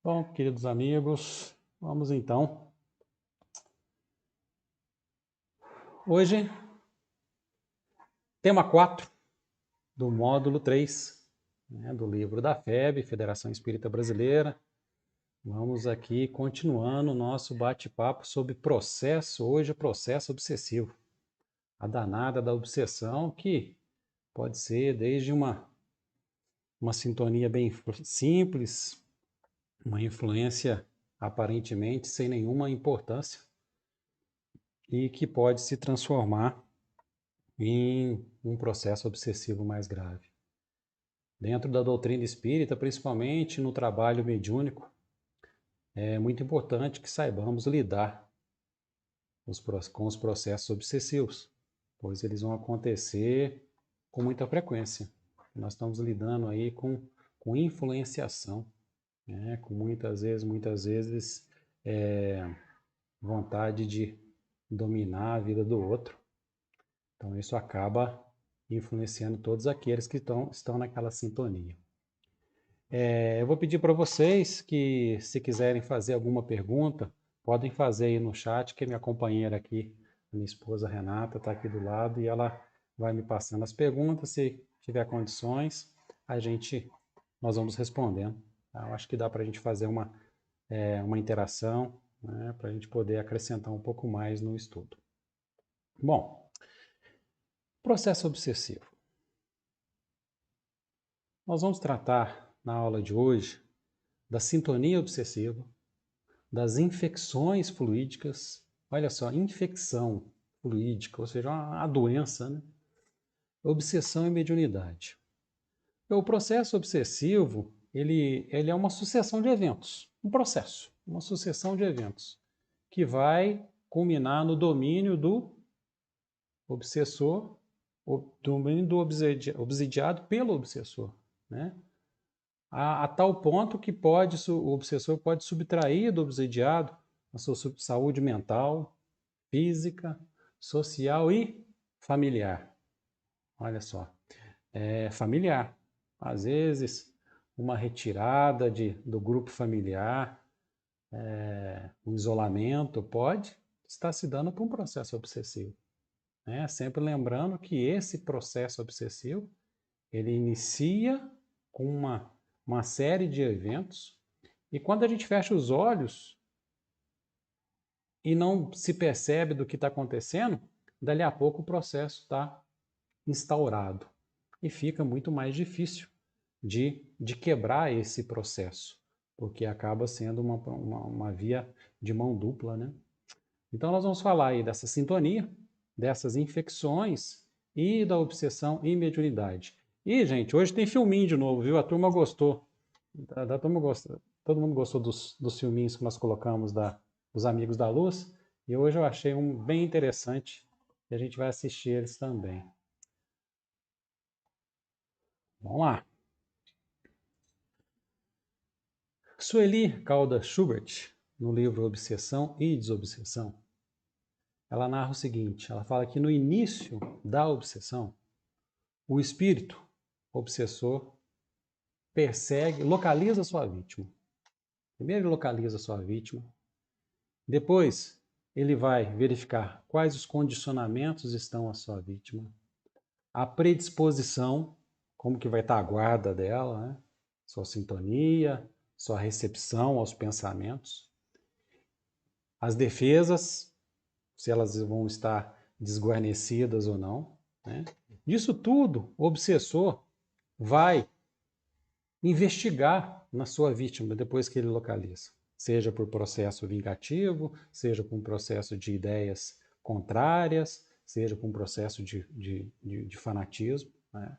Bom, queridos amigos, vamos então. Hoje, tema 4 do módulo 3, do livro da FEB, Federação Espírita Brasileira. Vamos aqui continuando o nosso bate-papo sobre processo, hoje processo obsessivo. A danada da obsessão que pode ser desde uma sintonia bem simples, uma influência aparentemente sem nenhuma importância, e que pode se transformar em um processo obsessivo mais grave. Dentro da doutrina espírita, principalmente no trabalho mediúnico, é muito importante que saibamos lidar com os processos obsessivos, pois eles vão acontecer com muita frequência. Nós estamos lidando aí com influenciação, com muitas vezes vontade de dominar a vida do outro. Então isso acaba influenciando todos aqueles que estão naquela sintonia. Eu vou pedir para vocês que, se quiserem fazer alguma pergunta, podem fazer aí no chat, que a minha companheira aqui, a minha esposa Renata, está aqui do lado e ela vai me passando as perguntas. Se tiver condições, nós vamos respondendo. Tá? Eu acho que dá para a gente fazer uma interação, para a gente poder acrescentar um pouco mais no estudo. Bom, processo obsessivo. Nós vamos tratar, na aula de hoje, da sintonia obsessiva, das infecções fluídicas. Olha só, infecção fluídica, ou seja, a doença, né? Obsessão e mediunidade. O processo obsessivo, ele é uma sucessão de eventos, uma sucessão de eventos, que vai culminar no domínio do obsessor, o domínio do obsidiado pelo obsessor, né? A tal ponto que o obsessor pode subtrair do obsidiado a sua saúde mental, física, social e familiar. Olha só, familiar. Às vezes, uma retirada do grupo familiar, um isolamento, pode estar se dando por um processo obsessivo. Sempre lembrando que esse processo obsessivo, ele inicia com uma série de eventos, e quando a gente fecha os olhos e não se percebe do que está acontecendo, dali a pouco o processo está instaurado e fica muito mais difícil de quebrar esse processo, porque acaba sendo uma via de mão dupla, né? Então nós vamos falar aí dessa sintonia, dessas infecções e da obsessão e mediunidade. E, gente, hoje tem filminho de novo, viu? A turma gostou. Da turma gosta. Todo mundo gostou dos filminhos que nós colocamos dos Amigos da Luz. E hoje eu achei um bem interessante e a gente vai assistir eles também. Vamos lá. Sueli Caldas Schubert, no livro Obsessão e Desobsessão, ela narra o seguinte, ela fala que no início da obsessão, o espírito obsessor localiza sua vítima. Primeiro ele localiza sua vítima, depois ele vai verificar quais os condicionamentos estão à sua vítima, a predisposição, como que vai estar a guarda dela, né? Sua sintonia, sua recepção aos pensamentos, as defesas, se elas vão estar desguarnecidas ou não, né? Disso tudo, o obsessor vai investigar na sua vítima depois que ele localiza, seja por processo vingativo, seja por um processo de ideias contrárias, seja por um processo de fanatismo, né?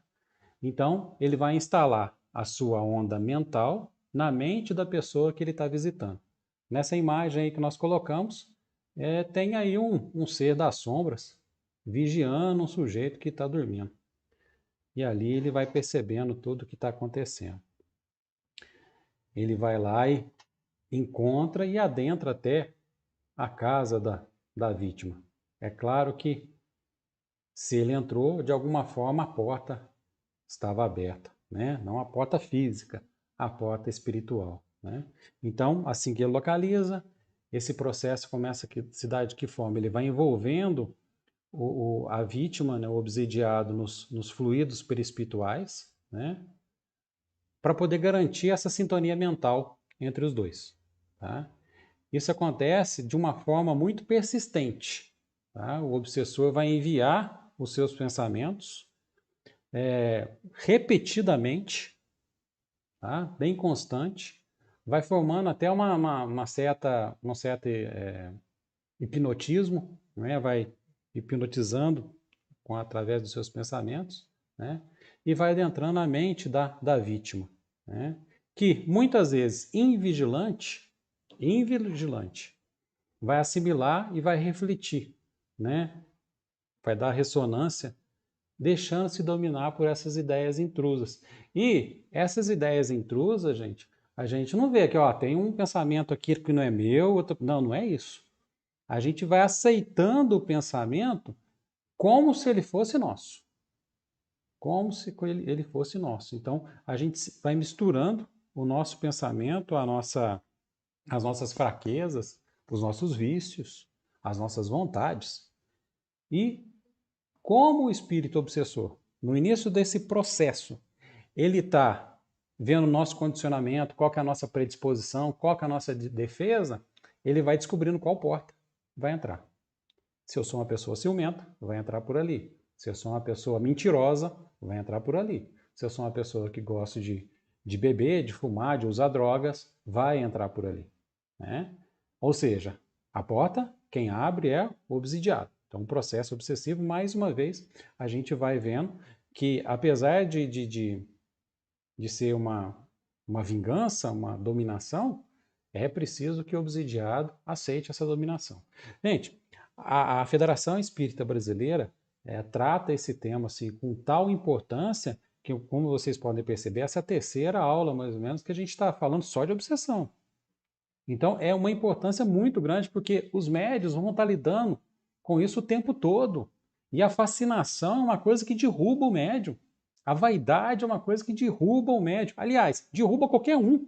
Então, ele vai instalar a sua onda mental na mente da pessoa que ele está visitando. Nessa imagem aí que nós colocamos, tem aí um ser das sombras vigiando um sujeito que está dormindo. E ali ele vai percebendo tudo o que está acontecendo. Ele vai lá e encontra e adentra até a casa da vítima. É claro que se ele entrou, de alguma forma a porta estava aberta, né? Não a porta física, a porta espiritual. né? Então, assim que ele localiza, esse processo começa a se dar de que forma? Ele vai envolvendo a vítima, né, o obsidiado, nos fluidos perispirituais, né, para poder garantir essa sintonia mental entre os dois. Tá? Isso acontece de uma forma muito persistente. Tá? O obsessor vai enviar os seus pensamentos repetidamente, tá? Bem constante, vai formando até uma certa hipnotismo, né? Vai hipnotizando através dos seus pensamentos, né? E vai adentrando na mente da vítima, né? Que muitas vezes invigilante, vai assimilar e vai refletir, né? Vai dar ressonância, deixando-se dominar por essas ideias intrusas. E essas ideias intrusas, gente, a gente não vê que, ó, tem um pensamento aqui que não é meu, outro... não é isso. A gente vai aceitando o pensamento como se ele fosse nosso. Como se ele fosse nosso. Então, a gente vai misturando o nosso pensamento, as nossas fraquezas, os nossos vícios, as nossas vontades. E como o espírito obsessor, no início desse processo, ele está vendo o nosso condicionamento, qual que é a nossa predisposição, qual que é a nossa defesa, ele vai descobrindo qual porta vai entrar. Se eu sou uma pessoa ciumenta, vai entrar por ali. Se eu sou uma pessoa mentirosa, vai entrar por ali. Se eu sou uma pessoa que gosta de beber, de fumar, de usar drogas, vai entrar por ali. Né? Ou seja, a porta, quem abre é o obsidiado. Então, um processo obsessivo, mais uma vez, a gente vai vendo que, apesar de ser uma vingança, uma dominação, é preciso que o obsidiado aceite essa dominação. Gente, a Federação Espírita Brasileira trata esse tema assim, com tal importância que, como vocês podem perceber, essa é a terceira aula, mais ou menos, que a gente está falando só de obsessão. Então, é uma importância muito grande, porque os médios vão estar lidando com isso o tempo todo. E a fascinação é uma coisa que derruba o médium. A vaidade é uma coisa que derruba o médium. Aliás, derruba qualquer um.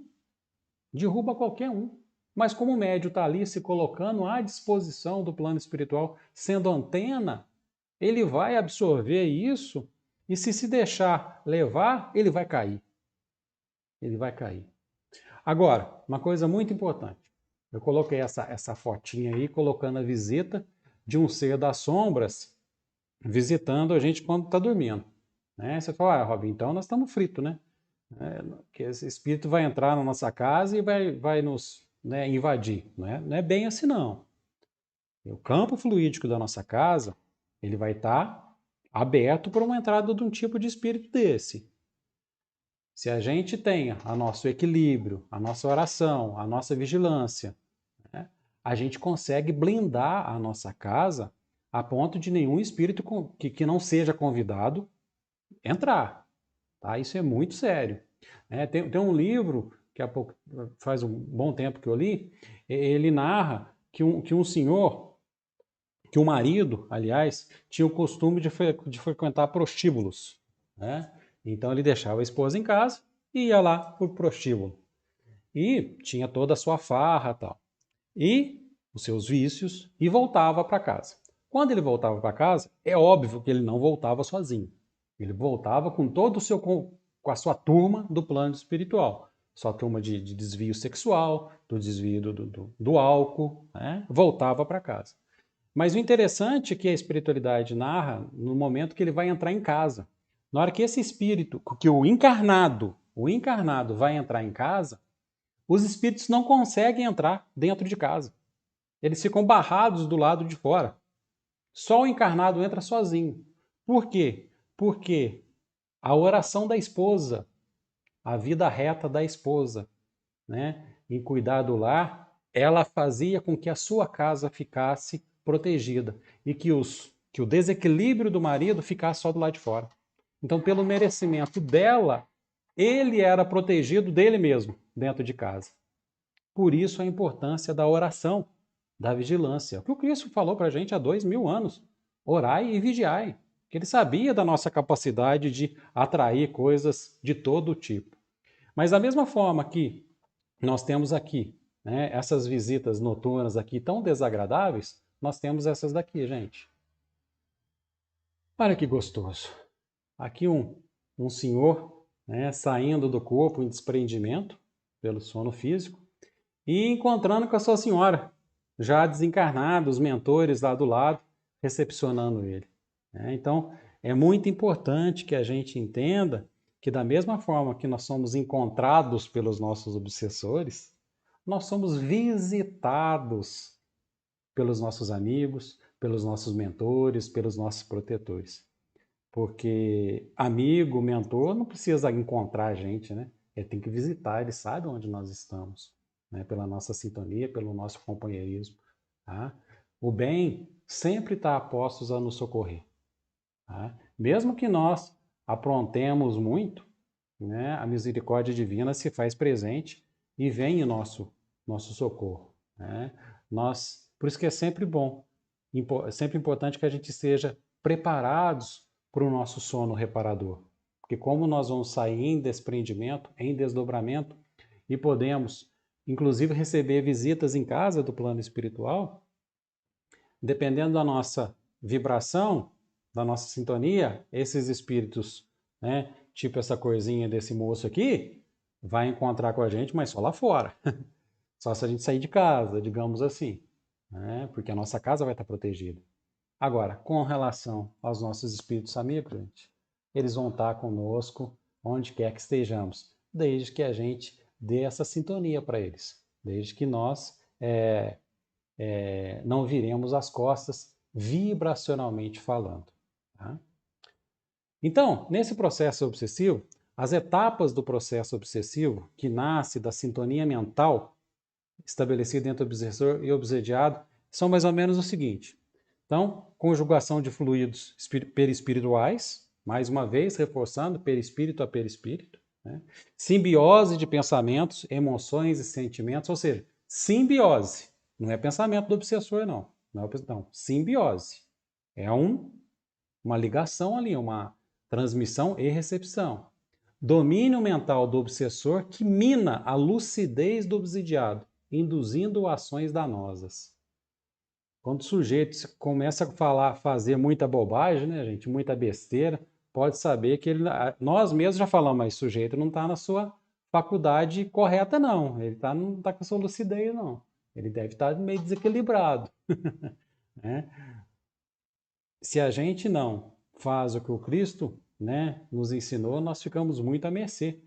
Derruba qualquer um. Mas como o médium está ali se colocando à disposição do plano espiritual, sendo antena, ele vai absorver isso e se deixar levar, ele vai cair. Ele vai cair. Agora, uma coisa muito importante. Eu coloquei essa fotinha aí, colocando a visita de um ser das sombras visitando a gente quando está dormindo. Né? Você fala, Robin, então nós estamos fritos, né? Que esse espírito vai entrar na nossa casa e vai nos invadir. Não é bem assim, não. O campo fluídico da nossa casa, ele vai estar aberto para uma entrada de um tipo de espírito desse. Se a gente tem o nosso equilíbrio, a nossa oração, a nossa vigilância, né, a gente consegue blindar a nossa casa a ponto de nenhum espírito que não seja convidado entrar. Tá? Isso é muito sério. Tem um livro que faz um bom tempo que eu li, ele narra que um senhor, que o marido, aliás, tinha o costume de frequentar prostíbulos. Né? Então ele deixava a esposa em casa e ia lá para o prostíbulo. E tinha toda a sua farra tal. E os seus vícios e voltava para casa. Quando ele voltava para casa, é óbvio que ele não voltava sozinho. Ele voltava com todo o seu com a sua turma do plano espiritual. Sua turma de desvio sexual, do desvio do álcool, né? Voltava para casa. Mas o interessante é que a espiritualidade narra no momento que ele vai entrar em casa. Na hora que esse espírito, que o encarnado vai entrar em casa, os espíritos não conseguem entrar dentro de casa. Eles ficam barrados do lado de fora. Só o encarnado entra sozinho. Por quê? Porque a oração da esposa, a vida reta da esposa, né, em cuidar do lar, ela fazia com que a sua casa ficasse protegida e que o desequilíbrio do marido ficasse só do lado de fora. Então, pelo merecimento dela, ele era protegido dele mesmo dentro de casa. Por isso a importância da oração, da vigilância. O que o Cristo falou para a gente há 2000 anos. Orai e vigiai. Que ele sabia da nossa capacidade de atrair coisas de todo tipo. Mas da mesma forma que nós temos aqui, né, essas visitas noturnas aqui tão desagradáveis, nós temos essas daqui, gente. Olha que gostoso. Aqui um senhor, né, saindo do corpo em desprendimento pelo sono físico e encontrando com a sua senhora, já desencarnada, os mentores lá do lado, recepcionando ele. Né? Então, é muito importante que a gente entenda que da mesma forma que nós somos encontrados pelos nossos obsessores, nós somos visitados pelos nossos amigos, pelos nossos mentores, pelos nossos protetores. Porque amigo, mentor, não precisa encontrar a gente, né? Ele tem que visitar, ele sabe onde nós estamos, né? Pela nossa sintonia, pelo nosso companheirismo. Tá? O bem sempre está a postos a nos socorrer. Tá? Mesmo que nós aprontemos muito, né? A misericórdia divina se faz presente e vem em nosso socorro. Né? Por isso que é sempre bom, sempre importante que a gente esteja preparados para o nosso sono reparador. Porque como nós vamos sair em desprendimento, em desdobramento, e podemos, inclusive, receber visitas em casa do plano espiritual, dependendo da nossa vibração, da nossa sintonia, esses espíritos, né, tipo essa corzinha desse moço aqui, vai encontrar com a gente, mas só lá fora. Só se a gente sair de casa, digamos assim, né? Porque a nossa casa vai estar protegida. Agora, com relação aos nossos espíritos amigos, gente, eles vão estar conosco onde quer que estejamos, desde que a gente dê essa sintonia para eles, desde que nós não viremos as costas vibracionalmente falando. Tá? Então, nesse processo obsessivo, as etapas do processo obsessivo, que nasce da sintonia mental estabelecida entre obsessor e obsediado, são mais ou menos o seguinte. Então, conjugação de fluidos perispirituais, mais uma vez, reforçando perispírito a perispírito, né? Simbiose de pensamentos, emoções e sentimentos, ou seja, simbiose. Não é pensamento do obsessor, não. Não, simbiose. É uma ligação ali, uma transmissão e recepção. Domínio mental do obsessor que mina a lucidez do obsidiado, induzindo ações danosas. Quando o sujeito começa a fazer muita bobagem, né, gente, muita besteira, pode saber que nós mesmos já falamos, mas o sujeito não está na sua faculdade correta, não. Ele não está com a sua lucidez, não. Ele deve estar meio desequilibrado. Né? Se a gente não faz o que o Cristo, né, nos ensinou, nós ficamos muito à mercê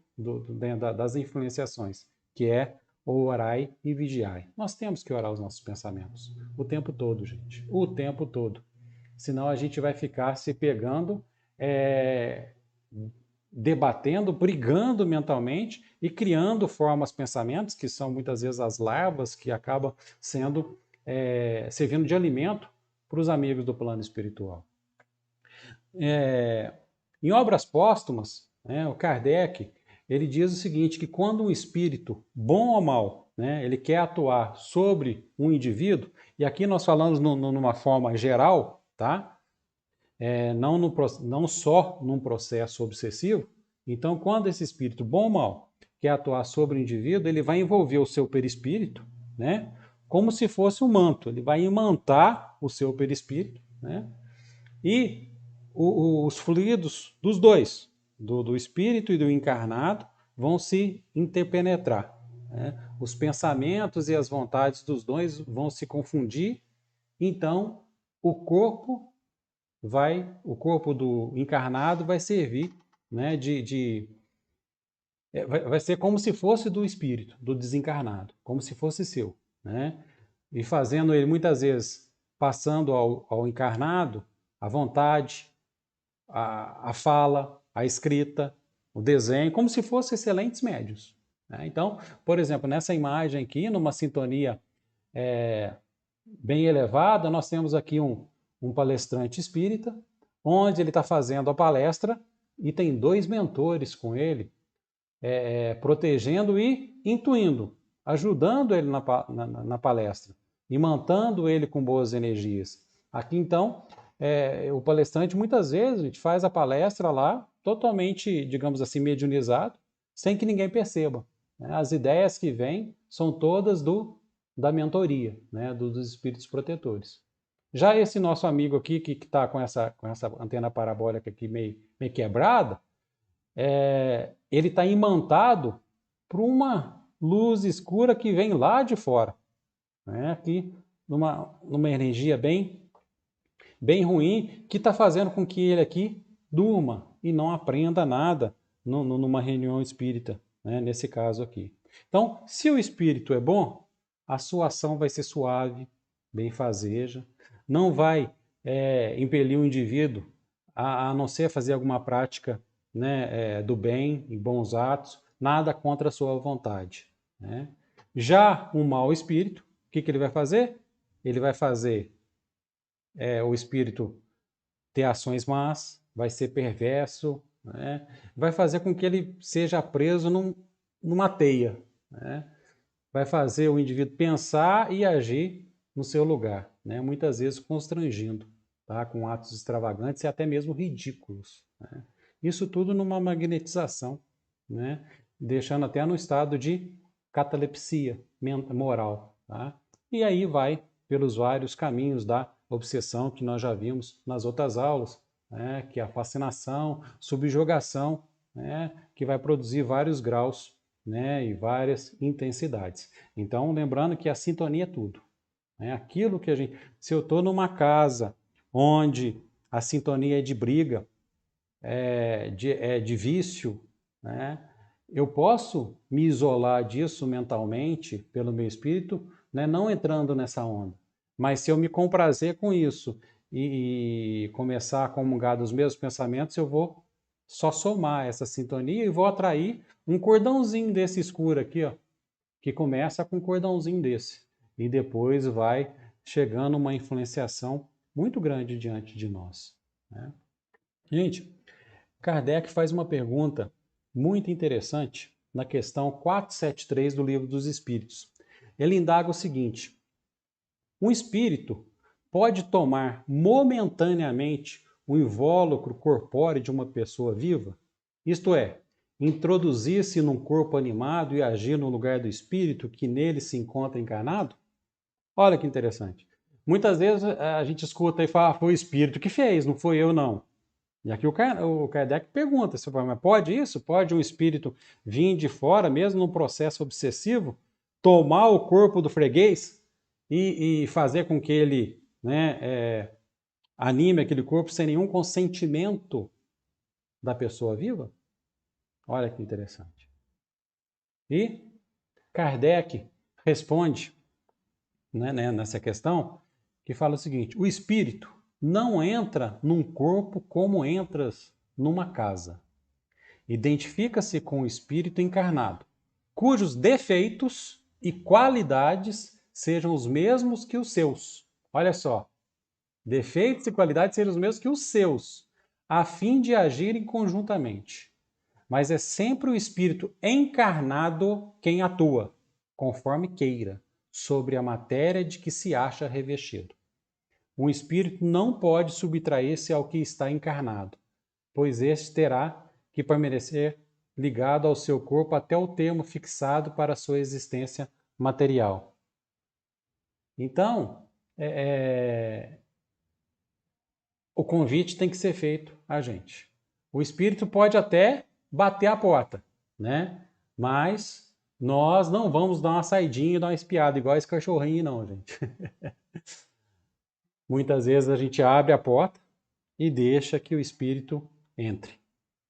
das influenciações, que é orai e vigiai. Nós temos que orar os nossos pensamentos o tempo todo, gente, o tempo todo. Senão a gente vai ficar se pegando, debatendo, brigando mentalmente e criando formas, pensamentos, que são muitas vezes as larvas que acabam servindo de alimento para os amigos do plano espiritual. Em obras póstumas, né, o Kardec ele diz o seguinte, que quando um espírito, bom ou mal, né, ele quer atuar sobre um indivíduo, e aqui nós falamos numa forma geral, tá? Não só num processo obsessivo, então quando esse espírito, bom ou mal, quer atuar sobre o indivíduo, ele vai envolver o seu perispírito, né, como se fosse um manto, ele vai imantar o seu perispírito, né, e os fluidos dos dois, do espírito e do encarnado, vão se interpenetrar. Né? Os pensamentos e as vontades dos dois vão se confundir, então o corpo do encarnado vai servir, né, vai ser como se fosse do espírito, do desencarnado, como se fosse seu. Né? E fazendo ele muitas vezes passando ao encarnado a vontade, a fala, a escrita, o desenho, como se fossem excelentes médios. Né? Então, por exemplo, nessa imagem aqui, numa sintonia bem elevada, nós temos aqui um palestrante espírita, onde ele está fazendo a palestra e tem dois mentores com ele, protegendo e intuindo, ajudando ele na palestra, imantando ele com boas energias. Aqui, então, o palestrante, muitas vezes, a gente faz a palestra lá, totalmente, digamos assim, mediunizado, sem que ninguém perceba. né? As ideias que vêm são todas da mentoria, né? Dos espíritos protetores. Já esse nosso amigo aqui, que está com essa antena parabólica aqui meio quebrada, ele está imantado por uma luz escura que vem lá de fora, né? Aqui, numa energia bem ruim, que está fazendo com que ele aqui durma e não aprenda nada numa reunião espírita, né? Nesse caso aqui. Então, se o espírito é bom, a sua ação vai ser suave, benfazeja, não vai impelir o indivíduo a não ser fazer alguma prática, né, do bem e bons atos, nada contra a sua vontade, né? Já um mau espírito, o que ele vai fazer? Ele vai fazer o espírito ter ações más, vai ser perverso, né? Vai fazer com que ele seja preso numa teia, né? Vai fazer o indivíduo pensar e agir no seu lugar, né? Muitas vezes constrangindo, tá? Com atos extravagantes e até mesmo ridículos, né? Isso tudo numa magnetização, né? Deixando até no estado de catalepsia moral, tá? E aí vai pelos vários caminhos da obsessão que nós já vimos nas outras aulas, né? Que é a fascinação, subjugação, né? Que vai produzir vários graus, né? E várias intensidades. Então, lembrando que a sintonia é tudo, né? Aquilo que a gente... Se eu estou numa casa onde a sintonia é de briga, de vício, né? Eu posso me isolar disso mentalmente, pelo meu espírito, né? Não entrando nessa onda. Mas se eu me comprazer com isso e começar a comungar dos mesmos pensamentos, eu vou só somar essa sintonia e vou atrair um cordãozinho desse escuro aqui, ó, que começa com um cordãozinho desse. E depois vai chegando uma influenciação muito grande diante de nós, né? Gente, Kardec faz uma pergunta muito interessante na questão 473 do Livro dos Espíritos. Ele indaga o seguinte: um espírito pode tomar momentaneamente o invólucro corpóreo de uma pessoa viva? Isto é, introduzir-se num corpo animado e agir no lugar do espírito que nele se encontra encarnado? Olha que interessante. Muitas vezes a gente escuta e fala, foi o espírito que fez, não foi eu não. E aqui o Kardec pergunta, mas pode isso? Pode um espírito vir de fora, mesmo num processo obsessivo, tomar o corpo do freguês e fazer com que ele, né, anime aquele corpo sem nenhum consentimento da pessoa viva? Olha que interessante. E Kardec responde, né, nessa questão, que fala o seguinte: o espírito não entra num corpo como entras numa casa. Identifica-se com o espírito encarnado, cujos defeitos e qualidades sejam os mesmos que os seus. Olha só, defeitos e qualidades sejam os mesmos que os seus, a fim de agirem conjuntamente. Mas é sempre o espírito encarnado quem atua, conforme queira, sobre a matéria de que se acha revestido. Um espírito não pode subtrair-se ao que está encarnado, pois este terá que permanecer ligado ao seu corpo até o termo fixado para a sua existência material. Então, o convite tem que ser feito a gente. O espírito pode até bater a porta, né? Mas nós não vamos dar uma saidinha e dar uma espiada, igual esse cachorrinho, não, gente. Muitas vezes a gente abre a porta e deixa que o espírito entre,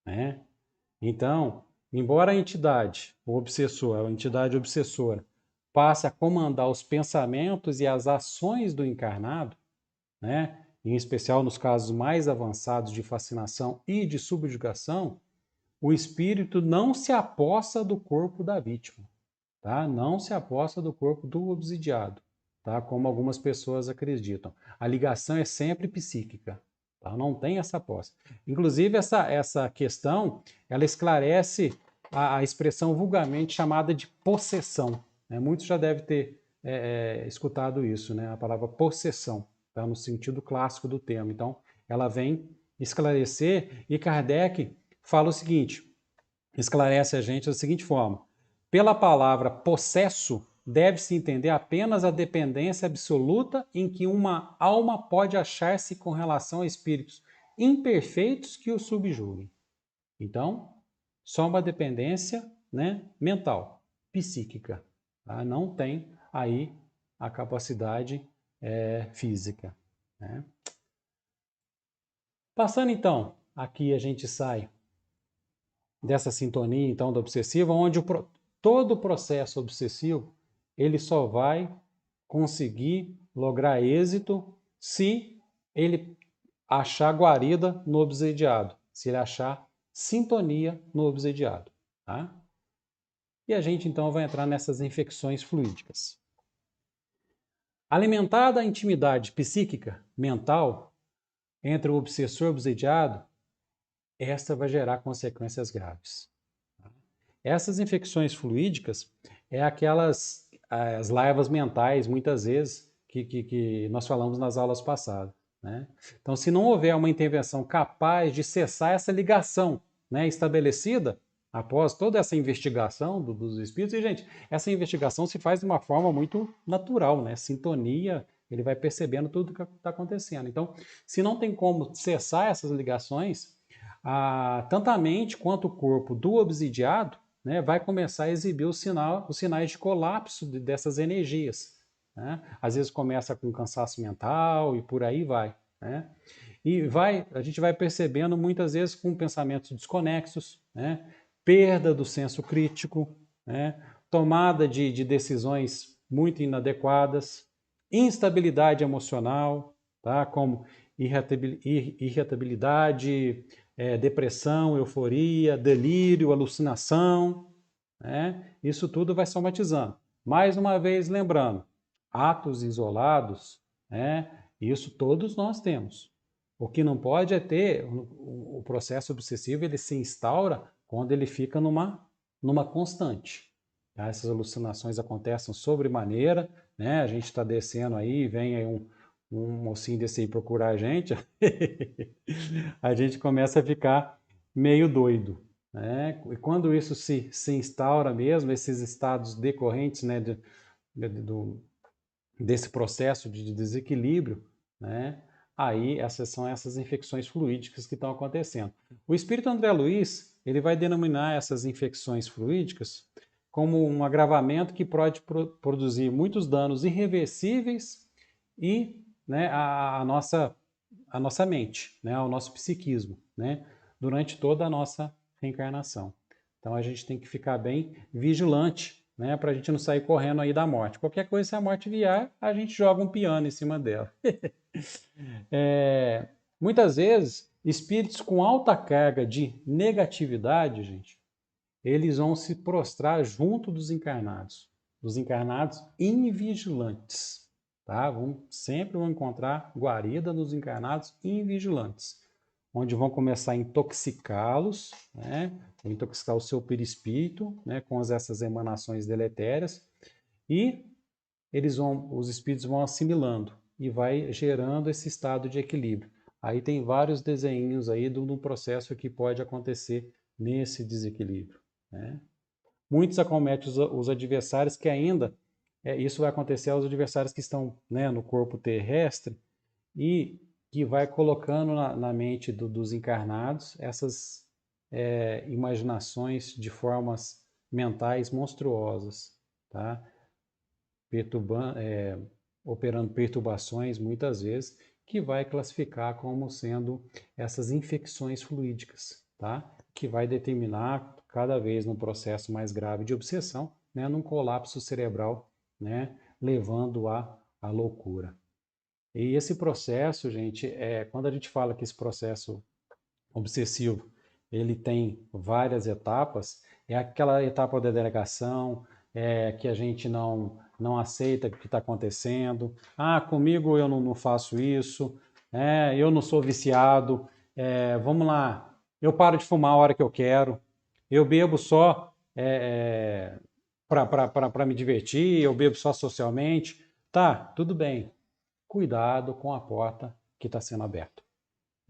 né? Então, embora a entidade, o obsessor, a entidade obsessora, passe a comandar os pensamentos e as ações do encarnado, né? Em especial nos casos mais avançados de fascinação e de subjugação, o espírito não se apossa do corpo da vítima, tá? Não se apossa do corpo do obsidiado, tá? Como algumas pessoas acreditam. A ligação é sempre psíquica, tá? Não tem essa posse. Inclusive, essa questão, ela esclarece a expressão vulgarmente chamada de possessão, né? Muitos já devem ter escutado isso, né? A palavra possessão, tá? No sentido clássico do termo. Então, ela vem esclarecer, e Kardec fala o seguinte, esclarece a gente da seguinte forma: Pela palavra possesso, deve-se entender apenas a dependência absoluta em que uma alma pode achar-se com relação a espíritos imperfeitos que o subjuguem. Então, só uma dependência, né, mental, psíquica. Tá? Não tem aí a capacidade física. Né? Passando então, aqui a gente sai dessa sintonia então da obsessiva, onde todo o processo obsessivo ele só vai conseguir lograr êxito se ele achar guarida no obsediado, se ele achar sintonia no obsediado. Tá? E a gente então vai entrar nessas infecções fluídicas. Alimentada a intimidade psíquica, mental, entre o obsessor e o obsediado, esta vai gerar consequências graves. Essas infecções fluídicas é aquelas as laivas mentais, muitas vezes, que nós falamos nas aulas passadas. Né? Então, se não houver uma intervenção capaz de cessar essa ligação, né, estabelecida após toda essa investigação dos espíritos, e, gente, essa investigação se faz de uma forma muito natural, né? Sintonia, ele vai percebendo tudo que está acontecendo. Então, se não tem como cessar essas ligações, tanto a mente quanto o corpo do obsidiado, né, vai começar a exibir os sinais de colapso dessas energias. Né? Às vezes começa com cansaço mental e por aí vai. Né? E a gente vai percebendo muitas vezes com pensamentos desconexos, né? Perda do senso crítico, né? Tomada de decisões muito inadequadas, instabilidade emocional, tá? Como irritabilidade, depressão, euforia, delírio, alucinação, né? Isso tudo vai somatizando. Mais uma vez, lembrando, atos isolados, né? Isso todos nós temos. O que não pode é ter o processo obsessivo, ele se instaura quando ele fica numa constante. Tá? Essas alucinações acontecem sobremaneira, né? A gente está descendo aí, vem aí um mocinho desse aí procurar a gente, a gente começa a ficar meio doido. Né? E quando isso se instaura mesmo, esses estados decorrentes, né, desse processo de desequilíbrio, né, aí são essas infecções fluídicas que estão acontecendo. O espírito André Luiz, ele vai denominar essas infecções fluídicas como um agravamento que pode produzir muitos danos irreversíveis e, né, a nossa mente, né, ao nosso psiquismo, né, durante toda a nossa reencarnação. Então a gente tem que ficar bem vigilante, né, para a gente não sair correndo aí da morte. Qualquer coisa, se a morte vier, a gente joga um piano em cima dela. Muitas vezes, espíritos com alta carga de negatividade, gente, eles vão se prostrar junto dos encarnados invigilantes. Tá? Sempre vão encontrar guarida nos encarnados invigilantes, onde vão começar a intoxicá-los, né? Intoxicar o seu perispírito, né? Com essas emanações deletérias, e os espíritos vão assimilando e vai gerando esse estado de equilíbrio. Aí tem vários desenhos aí do processo que pode acontecer nesse desequilíbrio. Né? Muitos acometem os adversários que ainda, isso vai acontecer aos adversários que estão, né, no corpo terrestre e que vai colocando na mente dos encarnados essas imaginações de formas mentais monstruosas, tá? Operando perturbações, muitas vezes, que vai classificar como sendo essas infecções fluídicas, tá? Que vai determinar, cada vez num processo mais grave de obsessão, né, num colapso cerebral, né, levando à loucura. E esse processo, gente, quando a gente fala que esse processo obsessivo ele tem várias etapas, é aquela etapa da delegação, que a gente não aceita o que está acontecendo. Ah, comigo eu não faço isso, eu não sou viciado, vamos lá, eu paro de fumar a hora que eu quero, eu bebo só para me divertir, eu bebo só socialmente. Tá, tudo bem. Cuidado com a porta que está sendo aberta.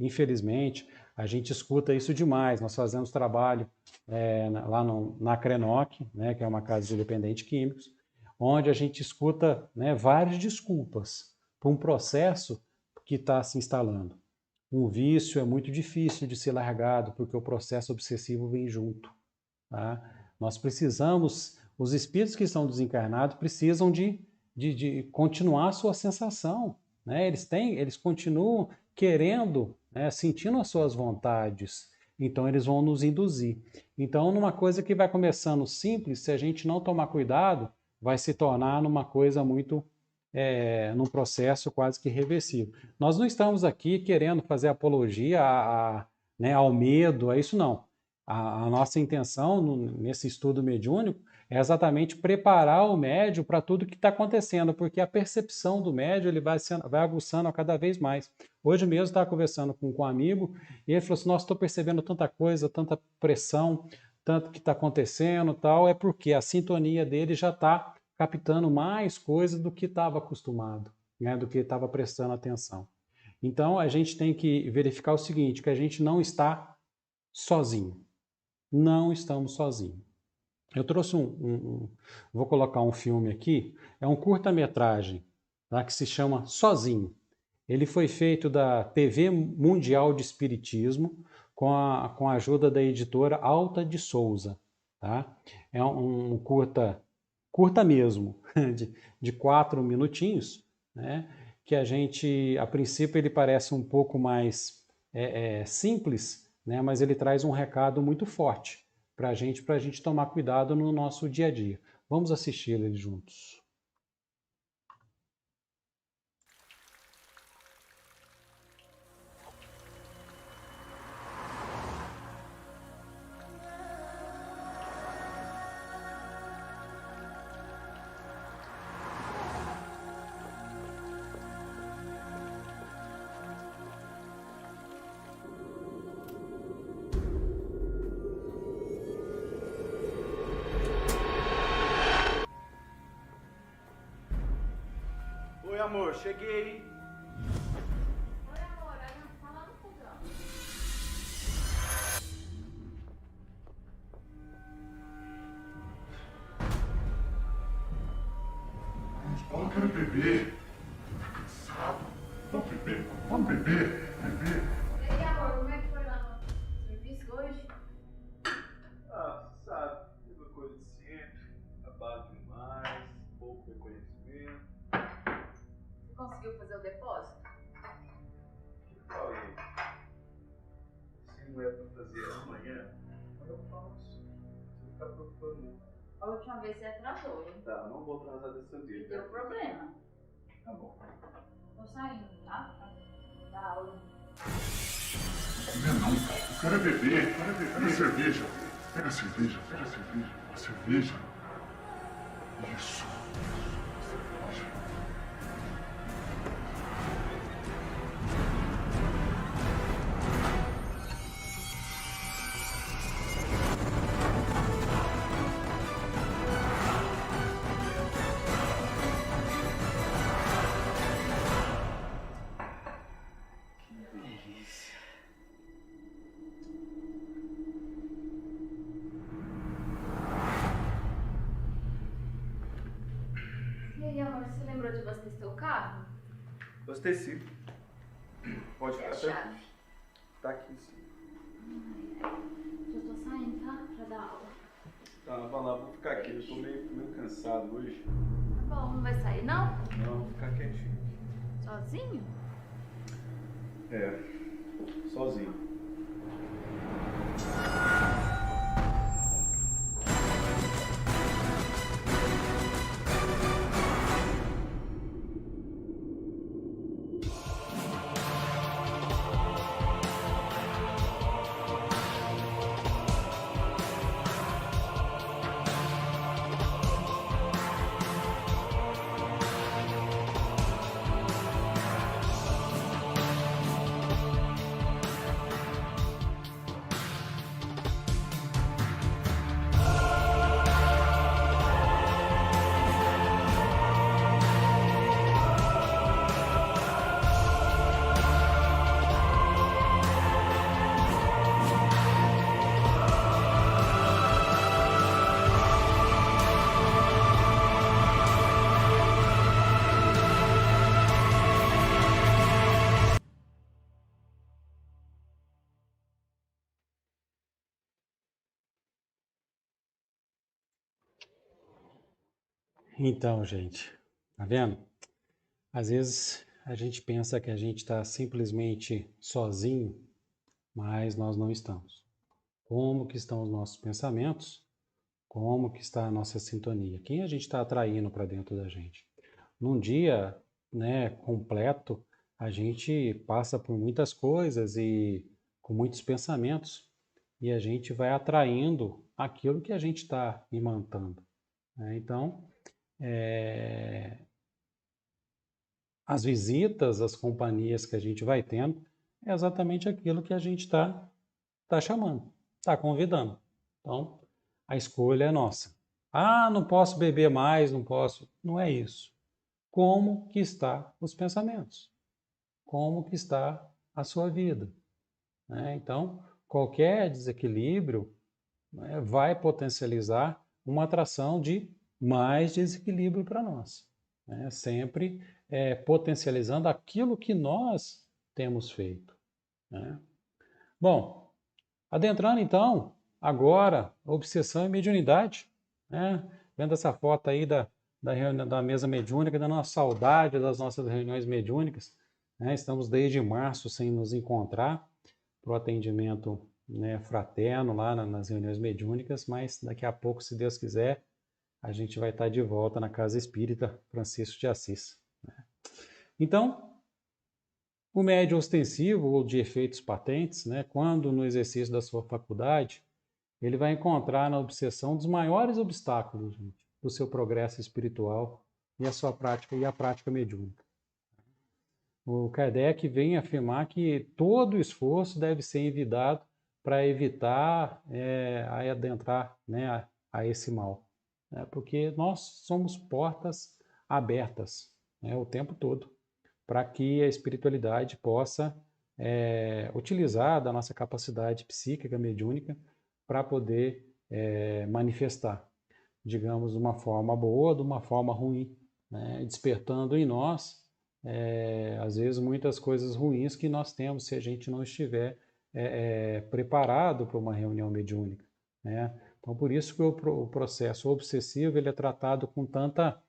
Infelizmente, A gente escuta isso demais. Nós fazemos trabalho lá na Crenoc, né, que é uma casa de dependentes químicos, onde a gente escuta, né, várias desculpas para um processo que está se instalando. Um vício é muito difícil de ser largado, porque o processo obsessivo vem junto. Tá? Nós precisamos, os espíritos que estão desencarnados precisam de continuar a sua sensação. Né? Eles continuam querendo, né, sentindo as suas vontades. Então, eles vão nos induzir. Então, numa coisa que vai começando simples, se a gente não tomar cuidado, vai se tornar numa coisa muito, num processo quase que reversível. Nós não estamos aqui querendo fazer apologia né, ao medo, a isso não. A nossa intenção nesse estudo mediúnico é exatamente preparar o médium para tudo que está acontecendo, porque a percepção do médium ele vai aguçando a cada vez mais. Hoje mesmo estava conversando com um amigo e ele falou assim, nossa, estou percebendo tanta coisa, tanta pressão, tanto que está acontecendo, tal, é porque a sintonia dele já está captando mais coisas do que estava acostumado, né, do que estava prestando atenção. Então, a gente tem que verificar o seguinte, que a gente não está sozinho. Não estamos sozinhos. Eu trouxe vou colocar um filme aqui, é um curta-metragem, tá, que se chama Sozinho. Ele foi feito da TV Mundial de Espiritismo com a ajuda da editora Alta de Souza. Tá? É um curta mesmo, de 4 minutinhos, né, que a gente, a princípio, ele parece um pouco mais simples, né, mas ele traz um recado muito forte para a gente tomar cuidado no nosso dia a dia. Vamos assistir ele juntos. Oi, amor, cheguei. Oi, amor, tá lá no fogão. Eu quero beber. Tô cansado. Vamos beber, vamos beber, beber. E aí, amor, como é que foi lá no serviço hoje? Ah, sabe, mesma coisa de sempre. Trabalho demais, pouco reconhecimento. Você conseguiu fazer o depósito? Que falei? Se não é pra fazer amanhã, eu faço. Você não tá preocupando, não. A última vez você atrasou, hein? Tá, não vou atrasar dessa E vez. deu problema. Tá bom. Tô saindo, tá? Da aula. Não, eu quero beber, eu quero beber. Pega a cerveja. Pega a cerveja, pega a cerveja. A cerveja. Isso. Cerveja. Que delícia. E aí, amor, você lembrou de abastecer o carro? Abasteci. Pode E a ficar tranquilo. chave? Tá aqui sim. Já tô saindo, tá? Pra dar aula. Tá, vai lá, vou ficar aqui. Eu tô meio cansado hoje. Tá bom, não vai sair, não? Não, vou ficar quietinho. Sozinho? É, sozinho. Então, gente, tá vendo? Às vezes a gente pensa que a gente está simplesmente sozinho, mas nós não estamos. Como que estão os nossos pensamentos? Como que está a nossa sintonia? Quem a gente está atraindo para dentro da gente? Num dia, né, completo, a gente passa por muitas coisas e com muitos pensamentos e a gente vai atraindo aquilo que a gente está imantando, né? Então, as visitas, as companhias que a gente vai tendo, é exatamente aquilo que a gente tá chamando, está convidando. Então, a escolha é nossa. Ah, não posso beber mais, não posso. Não é isso. Como que está os pensamentos? Como que está a sua vida? Né? Então, qualquer desequilíbrio, né, vai potencializar uma atração de mais desequilíbrio para nós, né? Sempre potencializando aquilo que nós temos feito, né? Bom, adentrando então, agora, obsessão e mediunidade, né? Vendo essa foto aí da mesa mediúnica, da nossa saudade das nossas reuniões mediúnicas, né? Estamos desde março sem nos encontrar para o atendimento, né, fraterno lá nas reuniões mediúnicas, mas daqui a pouco, se Deus quiser, a gente vai estar de volta na Casa Espírita Francisco de Assis, né? Então, o médium ostensivo ou de efeitos patentes, né, quando no exercício da sua faculdade, ele vai encontrar na obsessão um dos maiores obstáculos, gente, do seu progresso espiritual e a prática mediúnica. O Kardec vem afirmar que todo esforço deve ser envidado para evitar adentrar, né, a esse mal, né, porque nós somos portas abertas, né, o tempo todo para que a espiritualidade possa utilizar da nossa capacidade psíquica, mediúnica, para poder manifestar, digamos, de uma forma boa, de uma forma ruim, né? Despertando em nós, às vezes, muitas coisas ruins que nós temos se a gente não estiver preparado para uma reunião mediúnica, né? Então, por isso que o processo obsessivo ele é tratado com tanta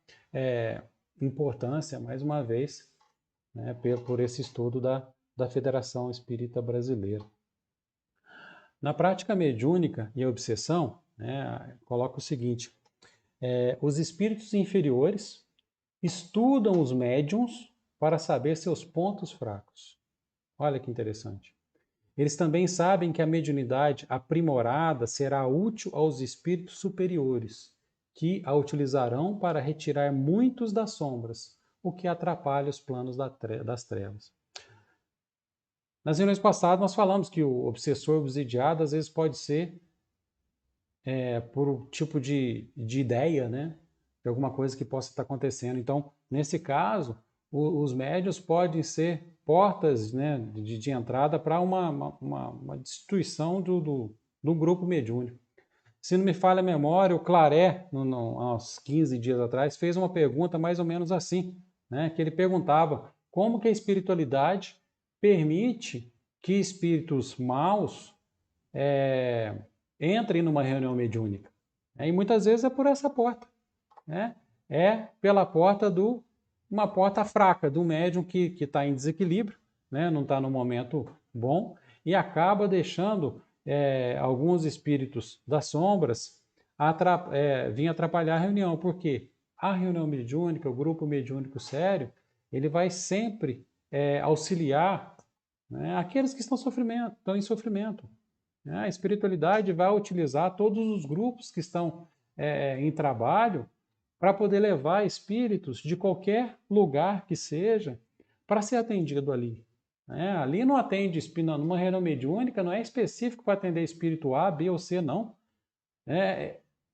importância, mais uma vez, né, por esse estudo da Federação Espírita Brasileira. Na prática mediúnica e a obsessão, né, coloca o seguinte: os espíritos inferiores estudam os médiums para saber seus pontos fracos. Olha que interessante. Eles também sabem que a mediunidade aprimorada será útil aos espíritos superiores, que a utilizarão para retirar muitos das sombras, o que atrapalha os planos das trevas. Nas reuniões passadas, nós falamos que o obsessor obsidiado, às vezes, pode ser por um tipo de ideia, né, de alguma coisa que possa estar acontecendo. Então, nesse caso, os médiuns podem ser portas, né, de entrada para uma destituição do grupo mediúnico. Se não me falha a memória, o Claré, há uns 15 dias atrás, fez uma pergunta mais ou menos assim, né, que ele perguntava como que a espiritualidade permite que espíritos maus entrem numa reunião mediúnica. E muitas vezes é por essa porta, né? É pela porta uma porta fraca do médium que está em desequilíbrio, né? Não está no momento bom e acaba deixando alguns espíritos das sombras vir atrapalhar a reunião, porque a reunião mediúnica, o grupo mediúnico sério, ele vai sempre auxiliar, né, aqueles que estão em sofrimento. Né? A espiritualidade vai utilizar todos os grupos que estão em trabalho para poder levar espíritos de qualquer lugar que seja para ser atendido ali. Né? Ali não atende espírito, numa reunião mediúnica não é específico para atender espírito A, B ou C, não.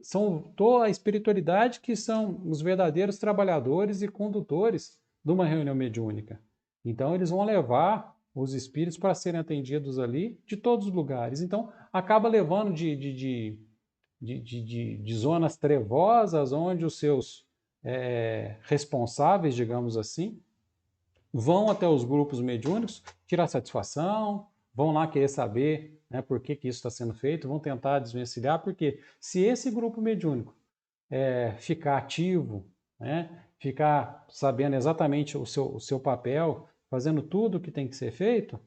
São toda a espiritualidade que são os verdadeiros trabalhadores e condutores de uma reunião mediúnica. Então, eles vão levar os espíritos para serem atendidos ali de todos os lugares. Então, acaba levando de zonas trevosas, onde os seus responsáveis, digamos assim, vão até os grupos mediúnicos tirar satisfação, vão lá querer saber, né, por que isso está sendo feito, vão tentar desvencilhar, porque se esse grupo mediúnico ficar ativo, né? Ficar sabendo exatamente o seu papel, fazendo tudo o que tem que ser feito,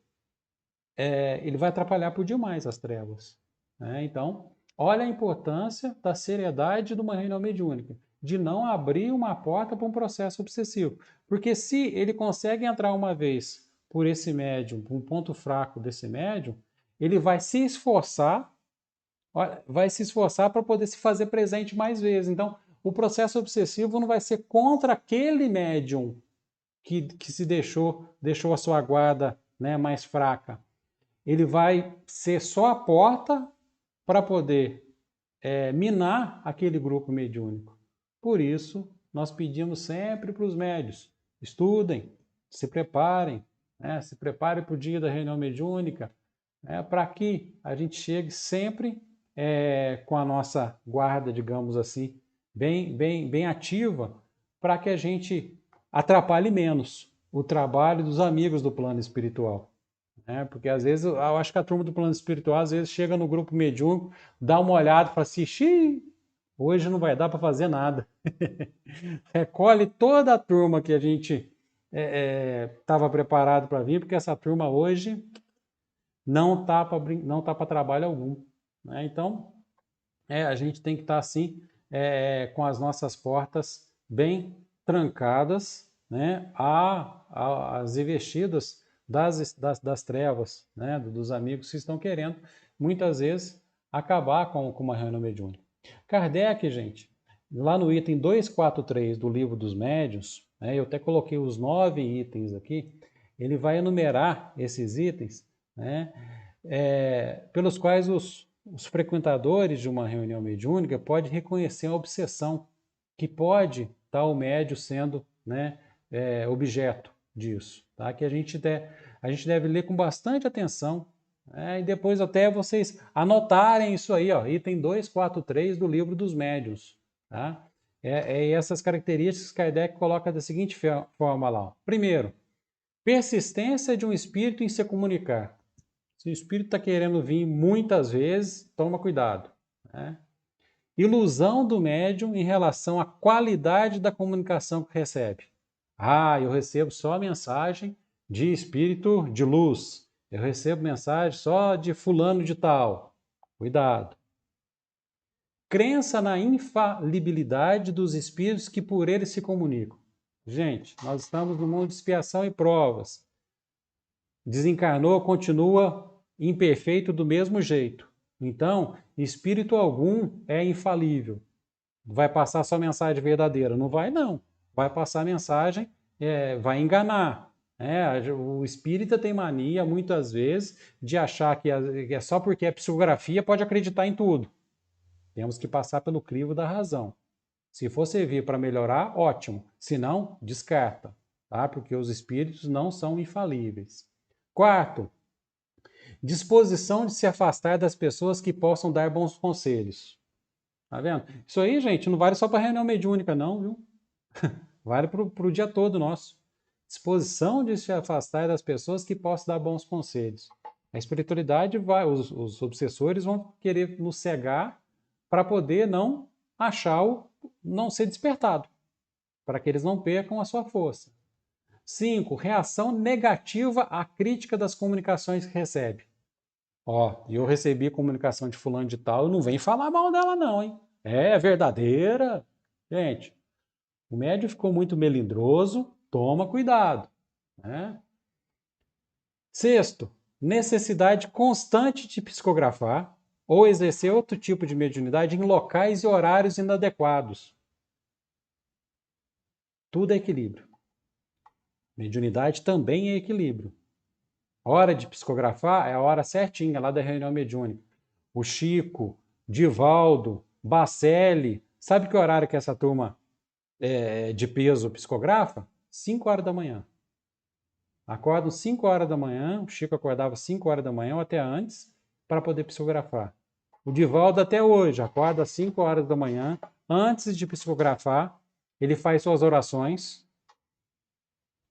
ele vai atrapalhar por demais as trevas, né? Então, olha a importância da seriedade de uma reunião mediúnica, de não abrir uma porta para um processo obsessivo. Porque se ele consegue entrar uma vez por esse médium, por um ponto fraco desse médium, ele vai se esforçar para poder se fazer presente mais vezes. Então, o processo obsessivo não vai ser contra aquele médium que se deixou a sua guarda, né, mais fraca. Ele vai ser só a porta para poder minar aquele grupo mediúnico. Por isso, nós pedimos sempre para os médios, estudem, se preparem, né, se preparem para o dia da reunião mediúnica, para que a gente chegue sempre com a nossa guarda, digamos assim, bem ativa, para que a gente atrapalhe menos o trabalho dos amigos do plano espiritual. Porque às vezes eu acho que a turma do plano espiritual às vezes chega no grupo mediúnico, dá uma olhada e fala assim, xiii, hoje não vai dar para fazer nada. Recolhe toda a turma que a gente estava preparado para vir, porque essa turma hoje não tá para trabalho algum, né? Então, a gente tem que estar assim, com as nossas portas bem trancadas, né, as investidas das trevas, né, dos amigos que estão querendo, muitas vezes, acabar com uma reunião mediúnica. Kardec, gente, lá no item 243 do Livro dos Médiuns, eu até coloquei os 9 itens aqui, ele vai enumerar esses itens, né, pelos quais os frequentadores de uma reunião mediúnica podem reconhecer a obsessão que pode estar o médium sendo, né, objeto disso, tá? Que a gente deve ler com bastante atenção, e depois até vocês anotarem isso aí, ó, item 243 do Livro dos Médiuns, tá? Essas características Kardec coloca da seguinte forma lá, ó. Primeiro, persistência de um espírito em se comunicar. Se o espírito está querendo vir muitas vezes, toma cuidado, né? Ilusão do médium em relação à qualidade da comunicação que recebe. Eu recebo só mensagem de espírito de luz. Eu recebo mensagem só de fulano de tal. Cuidado. Crença na infalibilidade dos espíritos que por eles se comunicam. Gente, nós estamos no mundo de expiação e provas. Desencarnou, continua imperfeito do mesmo jeito. Então, espírito algum é infalível. Vai passar só mensagem verdadeira? Não vai, não. Vai passar mensagem, vai enganar. O espírita tem mania, muitas vezes, de achar que é só porque é psicografia pode acreditar em tudo. Temos que passar pelo crivo da razão. Se for servir para melhorar, ótimo. Se não, descarta, tá? Porque os espíritos não são infalíveis. Quarto, disposição de se afastar das pessoas que possam dar bons conselhos. Tá vendo? Isso aí, gente, não vale só para reunião mediúnica, não, viu? Vale para o dia todo nosso. Disposição de se afastar das pessoas que possam dar bons conselhos. A espiritualidade os obsessores vão querer nos cegar para poder não não ser despertado, para que eles não percam a sua força. 5. Reação negativa à crítica das comunicações que recebe. Eu recebi comunicação de fulano de tal, não vem falar mal dela não, hein? É verdadeira. Gente, o médium ficou muito melindroso, toma cuidado, né? 6. Necessidade constante de psicografar ou exercer outro tipo de mediunidade em locais e horários inadequados. Tudo é equilíbrio. Mediunidade também é equilíbrio. Hora de psicografar é a hora certinha lá da reunião mediúnica. O Chico, Divaldo, Bacelli, sabe que horário que essa turma de peso psicografa? 5 horas da manhã. Acordam 5 horas da manhã, o Chico acordava 5 horas da manhã ou até antes para poder psicografar. O Divaldo até hoje acorda às 5 horas da manhã, antes de psicografar, ele faz suas orações,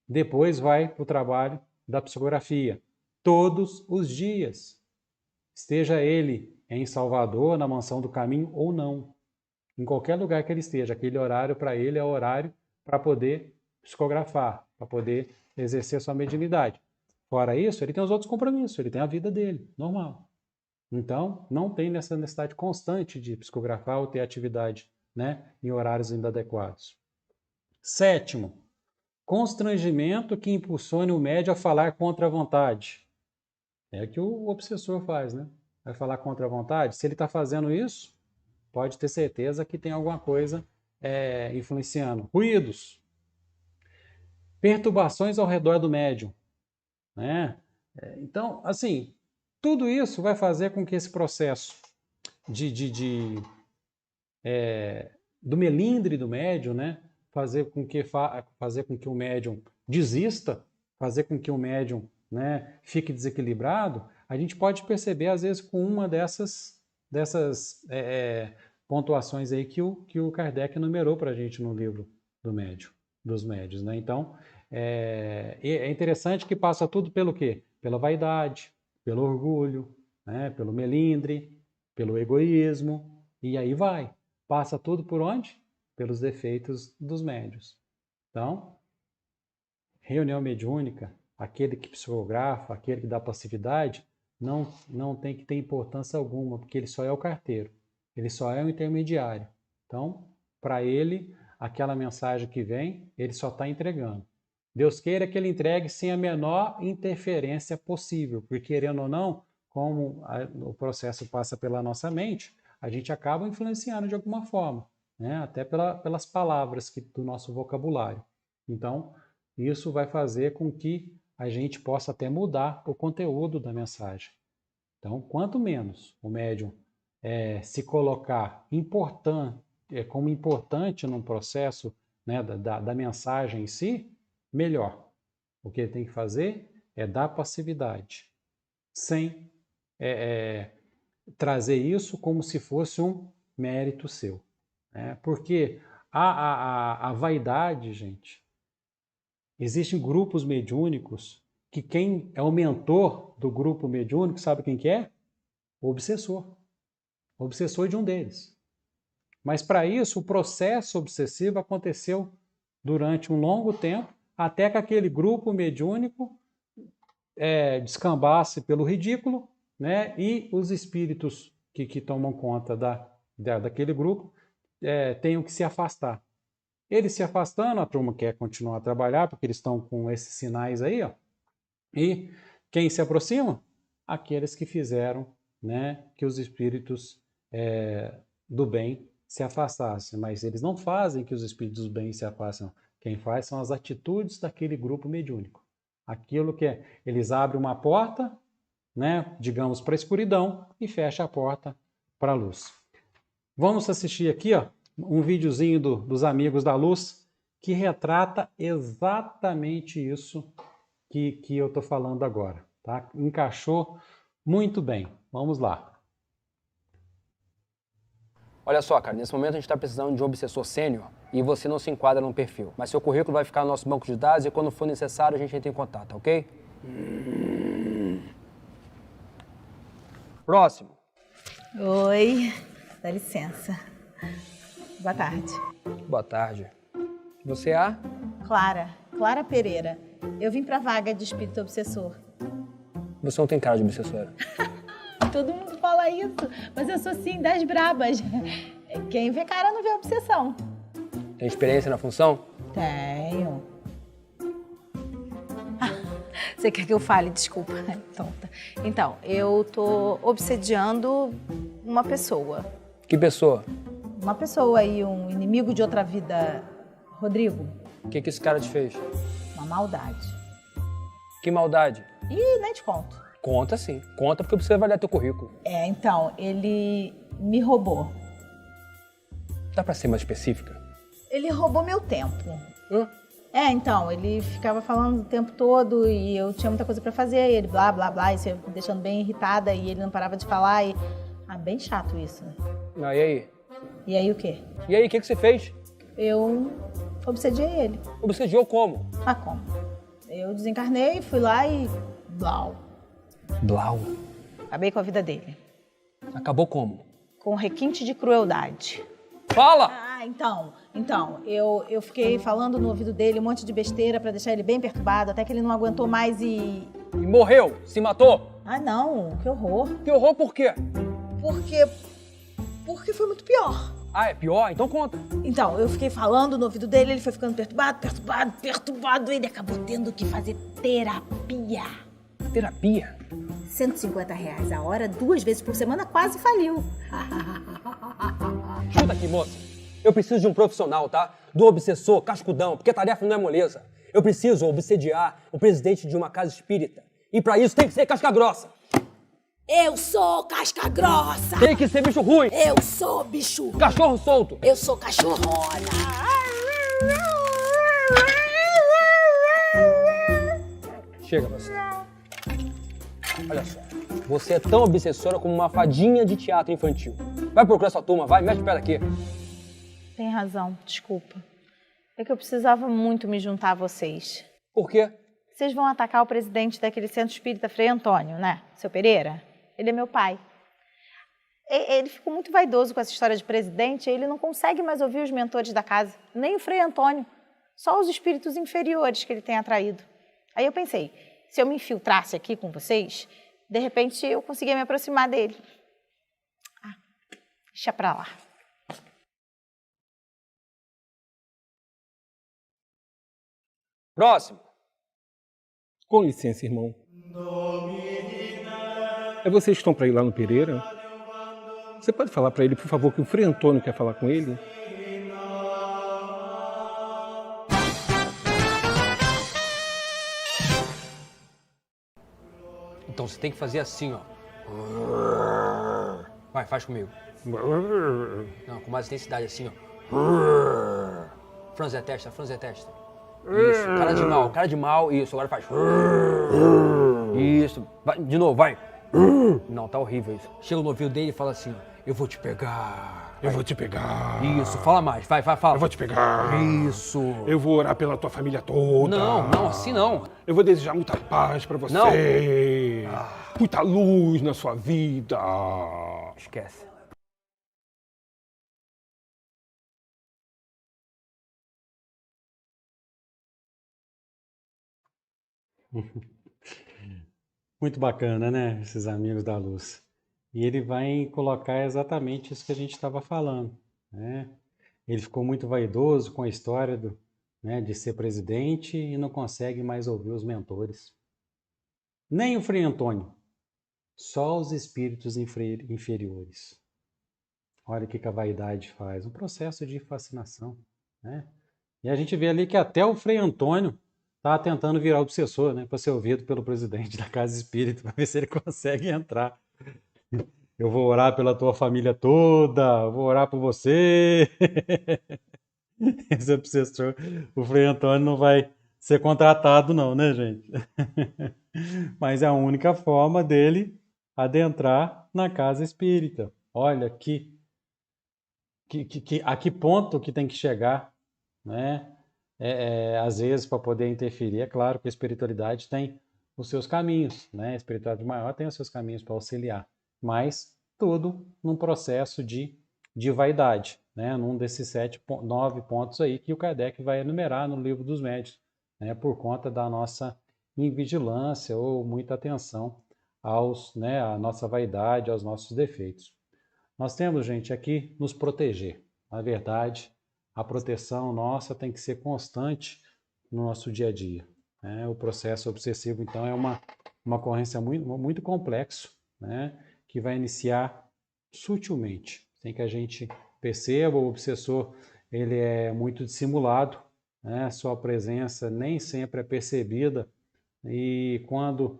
depois vai para o trabalho da psicografia, todos os dias. Esteja ele em Salvador, na Mansão do Caminho ou não. Em qualquer lugar que ele esteja, aquele horário para ele é o horário para poder psicografar, para poder exercer sua mediunidade. Fora isso, ele tem os outros compromissos, ele tem a vida dele, normal. Então, não tem essa necessidade constante de psicografar ou ter atividade, né, em horários inadequados. 7º, constrangimento que impulsione o médium a falar contra a vontade. É o que o obsessor faz, né? Vai falar contra a vontade. Se ele está fazendo isso, pode ter certeza que tem alguma coisa influenciando. Ruídos. Perturbações ao redor do médium, né? Então, assim, tudo isso vai fazer com que esse processo do melindre do médium, né? Fazer com que o médium desista, fazer com que o médium, né, fique desequilibrado, a gente pode perceber, às vezes, com uma dessas pontuações aí que o Kardec numerou para a gente no livro dos médiuns, né? Então, é interessante que passa tudo pelo quê? Pela vaidade, pelo orgulho, né? Pelo melindre, pelo egoísmo, e aí vai. Passa tudo por onde? Pelos defeitos dos médiuns. Então, reunião mediúnica, aquele que psicografa, aquele que dá passividade, não tem que ter importância alguma, porque ele só é o carteiro, ele só é o intermediário. Então, para ele, aquela mensagem que vem, ele só está entregando. Deus queira que ele entregue sem a menor interferência possível, porque querendo ou não, como o processo passa pela nossa mente, a gente acaba influenciando de alguma forma, né? Até pelas palavras do nosso vocabulário. Então, isso vai fazer com que a gente possa até mudar o conteúdo da mensagem. Então, quanto menos o médium se colocar como importante num processo, né, da mensagem em si, melhor. O que ele tem que fazer é dar passividade, sem trazer isso como se fosse um mérito seu. Né? Porque a vaidade, gente, existem grupos mediúnicos que quem é o mentor do grupo mediúnico, sabe quem que é? O obsessor. O obsessor de um deles. Mas para isso, o processo obsessivo aconteceu durante um longo tempo, até que aquele grupo mediúnico descambasse pelo ridículo, né? E os espíritos que tomam conta daquele grupo tenham que se afastar. Eles se afastando, a turma quer continuar a trabalhar, porque eles estão com esses sinais aí, ó. E quem se aproxima? Aqueles que fizeram, né, que os espíritos do bem se afastassem. Mas eles não fazem que os espíritos do bem se afastem. Quem faz são as atitudes daquele grupo mediúnico. Aquilo que eles abrem uma porta, né, digamos, para a escuridão e fecha a porta para a luz. Vamos assistir aqui, ó, um videozinho dos Amigos da Luz que retrata exatamente isso que eu estou falando agora. Tá? Encaixou muito bem. Vamos lá. Olha só, cara, nesse momento a gente está precisando de um obsessor sênior e você não se enquadra no perfil. Mas seu currículo vai ficar no nosso banco de dados e quando for necessário a gente entra em contato, ok? Próximo. Oi, dá licença. Boa tarde. Boa tarde. Você é a? Clara Pereira. Eu vim pra vaga de espírito obsessor. Você não tem cara de obsessora. Todo mundo fala isso, mas eu sou sim das brabas. Quem vê cara não vê obsessão. Tem experiência na função? Tenho. Você quer que eu fale? Desculpa, tonta. Então, eu tô obsediando uma pessoa. Que pessoa? Uma pessoa aí, um inimigo de outra vida. Rodrigo. O que esse cara te fez? Uma maldade. Que maldade? Ih, nem te conto. Conta sim. Conta porque eu preciso avaliar teu currículo. Então, ele me roubou. Dá pra ser mais específica? Ele roubou meu tempo. Hã? Então, ele ficava falando o tempo todo e eu tinha muita coisa pra fazer, e ele blá, blá, blá, isso ia me deixando bem irritada e ele não parava de falar e... bem chato isso, né? Ah, e aí? E aí o quê? E aí, o que você fez? Eu obsediei ele. Obsediou como? Como? Eu desencarnei, fui lá e... blau. Blau. Acabei com a vida dele. Acabou como? Com requinte de crueldade. Fala! Ah, então, eu fiquei falando no ouvido dele um monte de besteira pra deixar ele bem perturbado, até que ele não aguentou mais e... E morreu? Se matou? Ah, não, que horror. Que horror por quê? Porque foi muito pior. Ah, é pior? Então conta. Então, eu fiquei falando no ouvido dele, ele foi ficando perturbado, ele acabou tendo que fazer terapia. Terapia? R$150 a hora, 2 vezes por semana, quase faliu. Escuta aqui, moça. Eu preciso de um profissional, tá? Do obsessor, cascudão, porque a tarefa não é moleza. Eu preciso obsediar o presidente de uma casa espírita. E pra isso tem que ser casca grossa. Eu sou casca grossa. Tem que ser bicho ruim. Eu sou bicho. Cachorro solto. Eu sou cachorrona. Chega, você. Olha só. Você é tão obsessora como uma fadinha de teatro infantil. Vai procurar sua turma, vai, mete o pé daqui. Tem razão, desculpa. É que eu precisava muito me juntar a vocês. Por quê? Vocês vão atacar o presidente daquele centro espírita, Frei Antônio, né? Seu Pereira? Ele é meu pai. Ele ficou muito vaidoso com essa história de presidente, ele não consegue mais ouvir os mentores da casa, nem o Frei Antônio, só os espíritos inferiores que ele tem atraído. Aí eu pensei, se eu me infiltrasse aqui com vocês, de repente eu conseguia me aproximar dele. Ah, deixa pra lá. Próximo. Com licença, irmão. É vocês que estão para ir lá no Pereira? Você pode falar para ele, por favor, que o Frei Antônio quer falar com ele? Então você tem que fazer assim, ó. Vai, faz comigo. Não, com mais intensidade, assim, ó. Franze a testa, franze a testa. Isso, cara de mal, isso, agora faz. Isso, vai, de novo, vai. Não, tá horrível isso. Chega no ouvido dele e fala assim, ó. Eu vou te pegar. Eu vou te pegar. Isso, fala mais, vai, fala. Eu vou te pegar. Isso. Eu vou orar pela tua família toda. Não, assim não. Eu vou desejar muita paz pra você. Não. Muita luz na sua vida. Esquece. Muito bacana, né? Esses amigos da luz. E ele vai colocar exatamente isso que a gente estava falando, né? Ele ficou muito vaidoso com a história de ser presidente e não consegue mais ouvir os mentores. Nem o Frei Antônio, só os espíritos inferiores. Olha o que a vaidade faz, um processo de fascinação, né? E a gente vê ali que até o Frei Antônio está tentando virar obsessor, né, para ser ouvido pelo presidente da casa espírita, para ver se ele consegue entrar. Eu vou orar pela tua família toda, vou orar por você. Esse obsessor, o Frei Antônio não vai ser contratado não, né, gente? Mas é a única forma dele adentrar na casa espírita. Olha a que ponto que tem que chegar, né? Às vezes, para poder interferir, é claro que a espiritualidade tem os seus caminhos, né? A espiritualidade maior tem os seus caminhos para auxiliar, mas tudo num processo de vaidade, né? Num desses 9 pontos aí que o Kardec vai enumerar no Livro dos Médiuns, né? Por conta da nossa invigilância ou muita atenção à nossa vaidade, aos nossos defeitos. Nós temos, gente, aqui nos proteger. Na verdade, a proteção nossa tem que ser constante no nosso dia a dia, né? O processo obsessivo, então, é uma ocorrência muito, muito complexo, né? Que vai iniciar sutilmente, sem que a gente perceba. O obsessor, ele é muito dissimulado, né? Sua presença nem sempre é percebida, e quando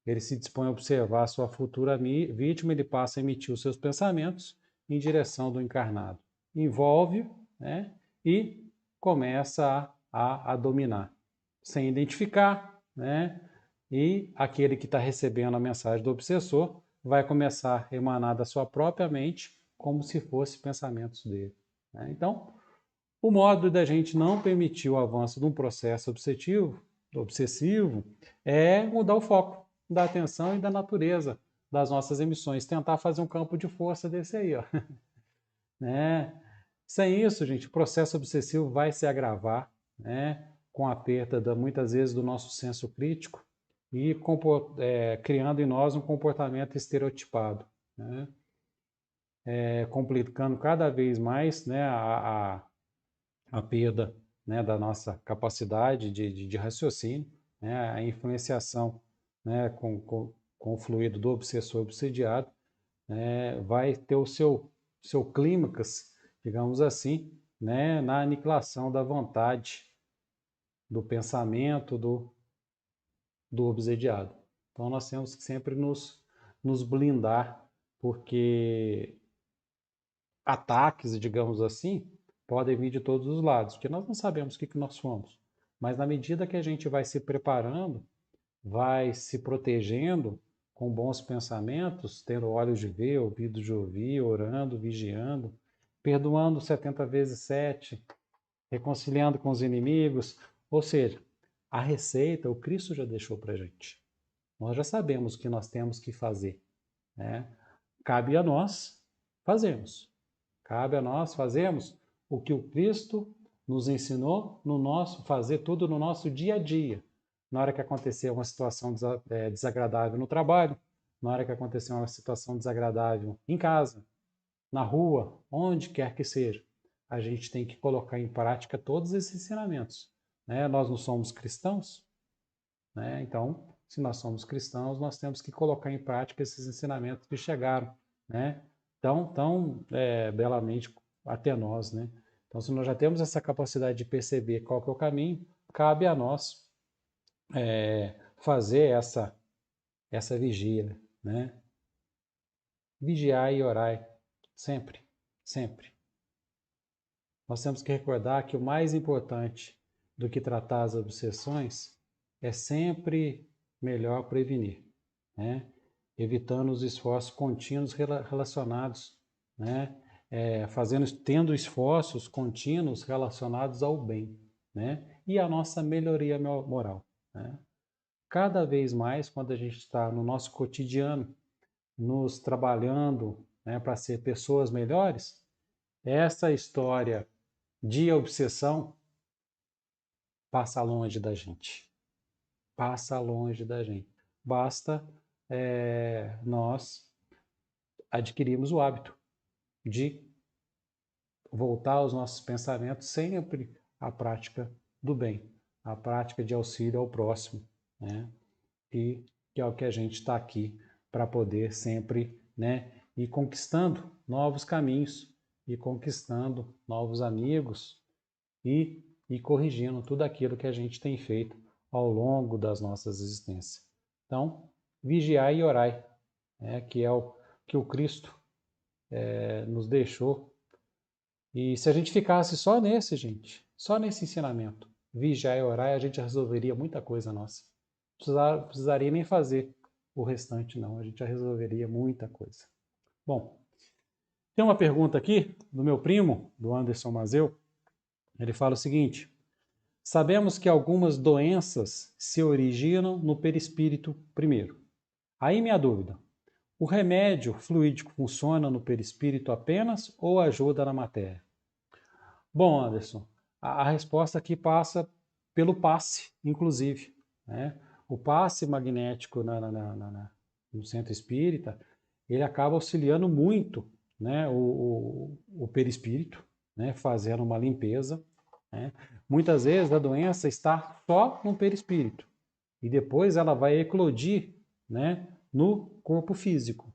ele se dispõe a observar a sua futura vítima, ele passa a emitir os seus pensamentos em direção do encarnado. Envolve, né? E começa a dominar, sem identificar, né? E aquele que está recebendo a mensagem do obsessor vai começar a emanar da sua própria mente como se fossem pensamentos dele, né? Então, o modo da gente não permitir o avanço de um processo obsessivo é mudar o foco da atenção e da natureza das nossas emissões, tentar fazer um campo de força desse aí, ó. Né? Sem isso, gente, o processo obsessivo vai se agravar, né, com a perda, muitas vezes, do nosso senso crítico e criando em nós um comportamento estereotipado, né, complicando cada vez mais, né, a perda, né, da nossa capacidade de raciocínio, né, a influenciação, né, com o fluido do obsessor-obsediado, né, vai ter o seu clímax, digamos assim, né, na aniquilação da vontade, do pensamento do obsediado. Então nós temos que sempre nos blindar, porque ataques, digamos assim, podem vir de todos os lados, porque nós não sabemos o que nós somos. Mas na medida que a gente vai se preparando, vai se protegendo com bons pensamentos, tendo olhos de ver, ouvidos de ouvir, orando, vigiando, perdoando 70 vezes 7, reconciliando com os inimigos. Ou seja, a receita o Cristo já deixou para a gente. Nós já sabemos o que nós temos que fazer, né? Cabe a nós fazermos. Cabe a nós fazermos o que o Cristo nos ensinou fazer tudo no nosso dia a dia. Na hora que acontecer uma situação desagradável no trabalho, na hora que acontecer uma situação desagradável em casa, na rua, onde quer que seja, a gente tem que colocar em prática todos esses ensinamentos, né? Nós não somos cristãos, né? Então, se nós somos cristãos, nós temos que colocar em prática esses ensinamentos que chegaram, né, tão belamente até nós, né? Então, se nós já temos essa capacidade de perceber qual que é o caminho, cabe a nós fazer essa vigília, né? Vigiar e orar sempre, sempre. Nós temos que recordar que o mais importante do que tratar as obsessões é sempre melhor prevenir, né? Evitando os esforços contínuos relacionados, né? Tendo esforços contínuos relacionados ao bem, né? E à nossa melhoria moral, né? Cada vez mais, quando a gente está no nosso cotidiano, nos trabalhando, né, para ser pessoas melhores, essa história de obsessão passa longe da gente. Passa longe da gente. Basta nós adquirirmos o hábito de voltar aos nossos pensamentos sempre à prática do bem, à prática de auxílio ao próximo, né? E que é o que a gente está aqui para poder sempre, né, ir conquistando novos caminhos, ir conquistando novos amigos e corrigindo tudo aquilo que a gente tem feito ao longo das nossas existências. Então, vigiai e orai, né, que é o que o Cristo nos deixou. E se a gente ficasse só nesse, gente, só nesse ensinamento, vigiar e orar, a gente resolveria muita coisa nossa. Não precisaria nem fazer o restante, não. A gente já resolveria muita coisa. Bom, tem uma pergunta aqui do meu primo, do Anderson Mazeu. Ele fala o seguinte: sabemos que algumas doenças se originam no perispírito primeiro. Aí minha dúvida: o remédio fluídico funciona no perispírito apenas ou ajuda na matéria? Bom, Anderson, a resposta aqui passa pelo passe, inclusive, né? O passe magnético no centro espírita, ele acaba auxiliando muito, né, o perispírito, né, fazendo uma limpeza, né? Muitas vezes a doença está só no perispírito e depois ela vai eclodir, né, no corpo físico.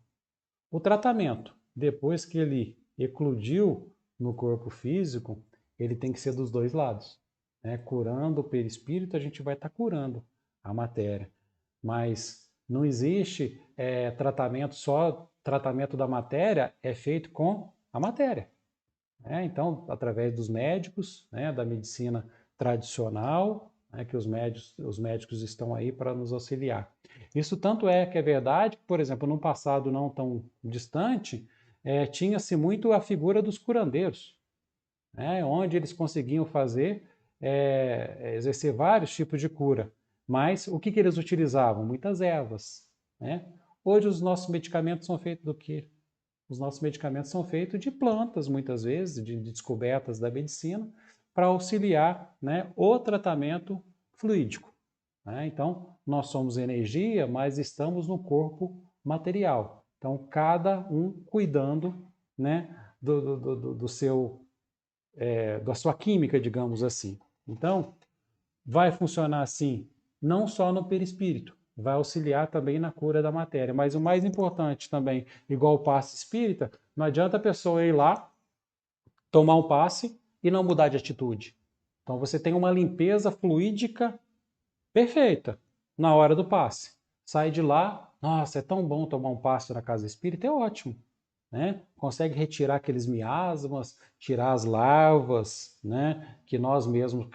O tratamento, depois que ele eclodiu no corpo físico, ele tem que ser dos dois lados, né? Curando o perispírito, a gente vai estar curando a matéria, mas não existe tratamento da matéria é feito com a matéria, né? Então, através dos médicos, né, da medicina tradicional, né, que os médicos estão aí para nos auxiliar. Isso tanto é que é verdade que, por exemplo, num passado não tão distante, tinha-se muito a figura dos curandeiros, né, onde eles conseguiam exercer vários tipos de cura. Mas o que eles utilizavam? Muitas ervas, né? Hoje os nossos medicamentos são feitos do quê? os nossos medicamentos são feitos de plantas, muitas vezes, de descobertas da medicina, para auxiliar, né, o tratamento fluídico, né? Então, nós somos energia, mas estamos no corpo material. Então, cada um cuidando, né, do seu, da sua química, digamos assim. Então, vai funcionar assim, não só no perispírito, vai auxiliar também na cura da matéria. Mas o mais importante também, igual o passe espírita, não adianta a pessoa ir lá, tomar um passe e não mudar de atitude. Então você tem uma limpeza fluídica perfeita na hora do passe. Sai de lá, nossa, é tão bom tomar um passe na casa espírita, é ótimo, né? Consegue retirar aqueles miasmas, tirar as larvas, né, que nós mesmos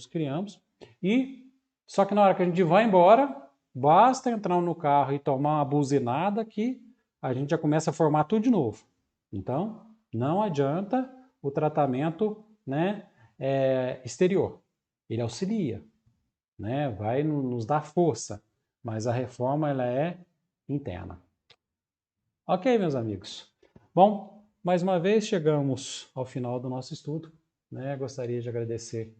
criamos, e só que na hora que a gente vai embora, basta entrar no carro e tomar uma buzinada que a gente já começa a formar tudo de novo. Então, não adianta o tratamento, né, exterior. Ele auxilia, né, vai nos dar força, mas a reforma ela é interna. Ok, meus amigos. Bom, mais uma vez chegamos ao final do nosso estudo, né? Gostaria de agradecer,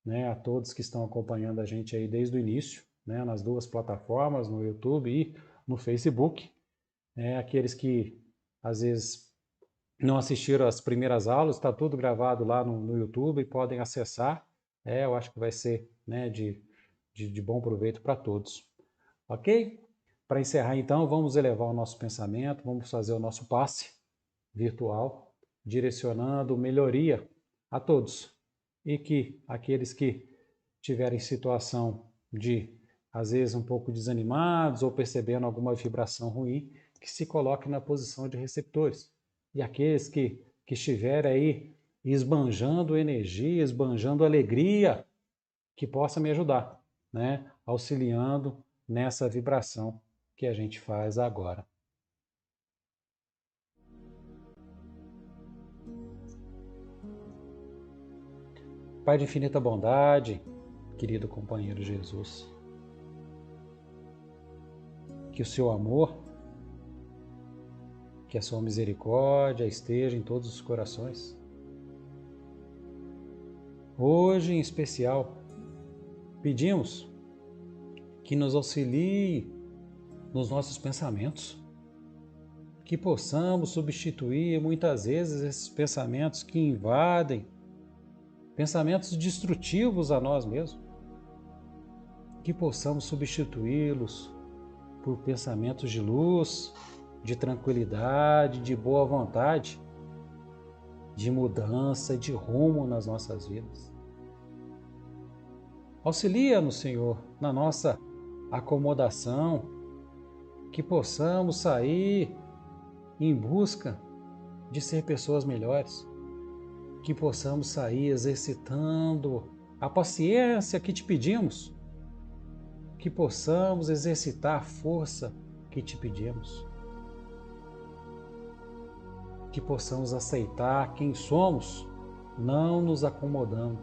né, a todos que estão acompanhando a gente aí desde o início, né, nas duas plataformas, no YouTube e no Facebook. Aqueles que às vezes não assistiram às primeiras aulas, está tudo gravado lá no YouTube, podem acessar. Eu acho que vai ser, né, de bom proveito para todos. Ok? Para encerrar, então, vamos elevar o nosso pensamento, vamos fazer o nosso passe virtual, direcionando melhoria a todos. E que aqueles que tiverem situação de, às vezes, um pouco desanimados ou percebendo alguma vibração ruim, que se coloquem na posição de receptores. E aqueles que estiverem aí esbanjando energia, esbanjando alegria, que possa me ajudar, né? Auxiliando nessa vibração que a gente faz agora. Pai de infinita bondade, querido companheiro Jesus, que o seu amor, que a sua misericórdia esteja em todos os corações. Hoje, em especial, pedimos que nos auxilie nos nossos pensamentos, que possamos substituir muitas vezes esses pensamentos que invadem, pensamentos destrutivos a nós mesmos, que possamos substituí-los por pensamentos de luz, de tranquilidade, de boa vontade, de mudança, de rumo nas nossas vidas. Auxilia-nos, Senhor, na nossa acomodação, que possamos sair em busca de ser pessoas melhores, que possamos sair exercitando a paciência que te pedimos, que possamos exercitar a força que te pedimos, que possamos aceitar quem somos, não nos acomodando,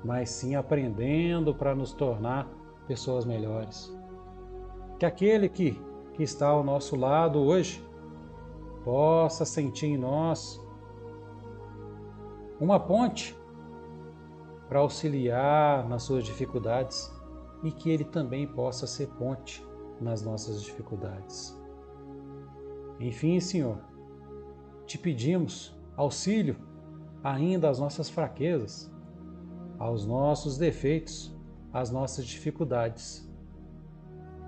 mas sim aprendendo para nos tornar pessoas melhores. Que aquele que está ao nosso lado hoje possa sentir em nós uma ponte para auxiliar nas suas dificuldades e que ele também possa ser ponte nas nossas dificuldades. Enfim, Senhor, te pedimos auxílio ainda às nossas fraquezas, aos nossos defeitos, às nossas dificuldades,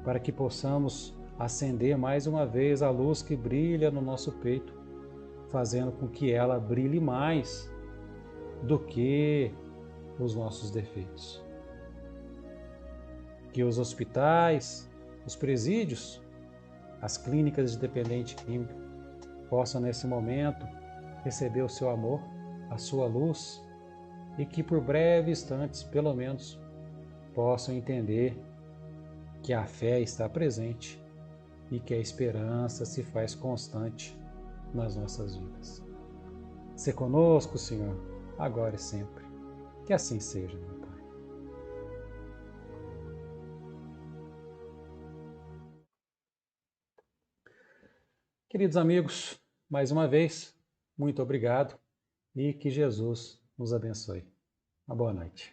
para que possamos acender mais uma vez a luz que brilha no nosso peito, fazendo com que ela brilhe mais do que os nossos defeitos. Que os hospitais, os presídios, as clínicas de dependente químico possam nesse momento receber o seu amor, a sua luz, e que por breves instantes, pelo menos, possam entender que a fé está presente e que a esperança se faz constante nas nossas vidas. Se conosco, Senhor, agora e sempre. Que assim seja, meu Pai. Queridos amigos, mais uma vez, muito obrigado e que Jesus nos abençoe. Uma boa noite.